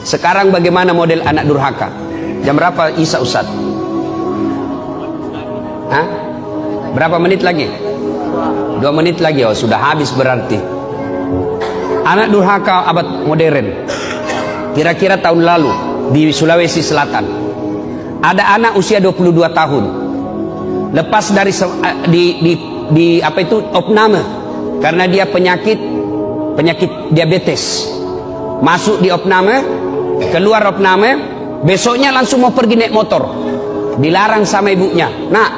Sekarang bagaimana model anak durhaka? Jam berapa Isa Ustaz? Hah? Berapa menit lagi? 2 menit lagi. Oh, sudah habis berarti. Anak durhaka abad modern. Kira-kira tahun lalu di Sulawesi Selatan ada anak usia 22 tahun. Lepas dari di apa itu opname karena dia penyakit diabetes. Masuk di opname, keluar opname, besoknya langsung mau pergi naik motor. Dilarang sama ibunya. Nak,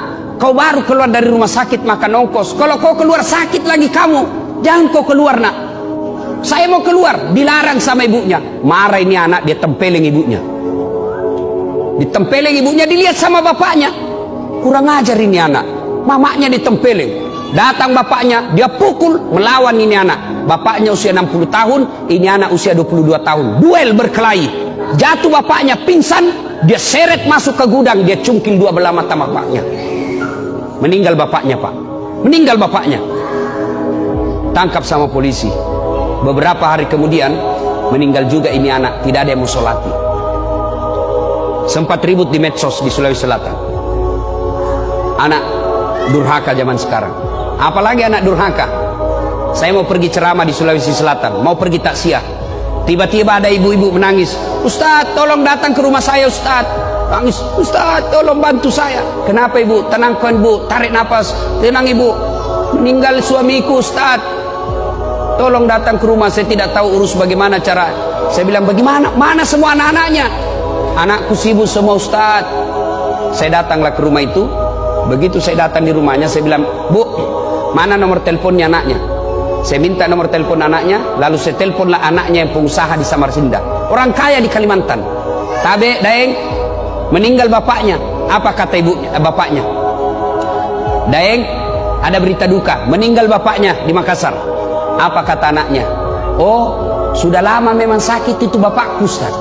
kau baru keluar dari rumah sakit makan ongkos. Kalau kau keluar sakit lagi kamu, jangan kau keluar nak. Saya mau keluar, dilarang sama ibunya. Marah ini anak, dia tempeleng ibunya. Ditempeleng ibunya, dilihat sama bapaknya. Kurang ajar ini anak. Mamanya ditempeleng. Datang bapaknya, dia pukul, melawan ini anak. Bapaknya usia 60 tahun, ini anak usia 22 tahun. Duel berkelahi. Jatuh bapaknya, pingsan, dia seret masuk ke gudang, dia cungkil 2 belah mata bapaknya. Meninggal bapaknya, Pak. Meninggal bapaknya. Tangkap sama polisi. Beberapa hari kemudian meninggal juga ini anak, tidak ada yang mau sholati. Sempat ribut di medsos di Sulawesi Selatan. Anak durhaka zaman sekarang. Apalagi anak durhaka. Saya mau pergi ceramah di Sulawesi Selatan, mau pergi taksiah. Tiba-tiba ada ibu-ibu menangis. Ustaz, tolong datang ke rumah saya Ustaz. Nangis, Ustaz, tolong bantu saya. Kenapa ibu? Tenangkan bu, tarik nafas. Tenang ibu, meninggal suamiku Ustaz. Tolong datang ke rumah, saya tidak tahu urus bagaimana cara. Saya bilang, bagaimana? Mana semua anak-anaknya? Anakku sibuk semua Ustaz. Saya datanglah ke rumah itu. Begitu saya datang di rumahnya, saya bilang, Bu, mana nomor teleponnya anaknya? Saya minta nomor telepon anaknya, lalu saya teleponlah anaknya yang pengusaha di Samarinda. Orang kaya di Kalimantan. Tabe, Daeng, meninggal bapaknya. Apa kata ibunya, bapaknya? Daeng, ada berita duka, meninggal bapaknya di Makassar. Apa kata anaknya? Oh, sudah lama memang sakit itu bapakku Ustaz.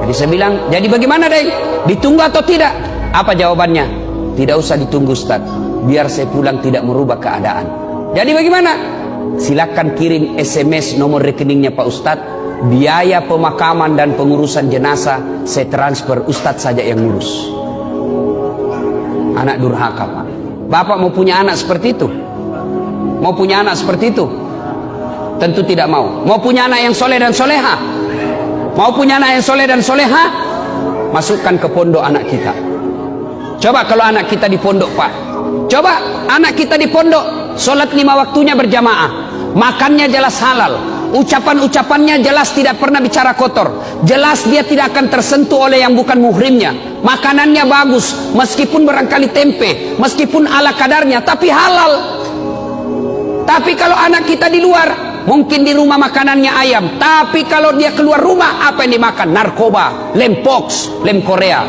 Jadi saya bilang, jadi bagaimana Daeng? Ditunggu atau tidak? Apa jawabannya? Tidak usah ditunggu Ustaz. Biar saya pulang tidak merubah keadaan. Jadi bagaimana? Silakan kirim SMS nomor rekeningnya Pak Ustaz. Biaya pemakaman dan pengurusan jenazah saya transfer, Ustaz saja yang ngurus. Anak durhaka Pak. Bapak mau punya anak seperti itu? Mau punya anak seperti itu? Tentu tidak mau. Mau punya anak yang soleh dan soleha? Mau punya anak yang soleh dan soleha? Masukkan ke pondok anak kita. Coba kalau anak kita di pondok Pak. Coba anak kita di pondok, sholat 5 waktunya berjamaah, makannya jelas halal, ucapan-ucapannya jelas tidak pernah bicara kotor, jelas dia tidak akan tersentuh oleh yang bukan muhrimnya, makanannya bagus, meskipun barangkali tempe, meskipun ala kadarnya, tapi halal. Tapi kalau anak kita di luar, mungkin di rumah makanannya ayam, tapi kalau dia keluar rumah, apa yang dimakan? Narkoba, lem pox, lem Korea.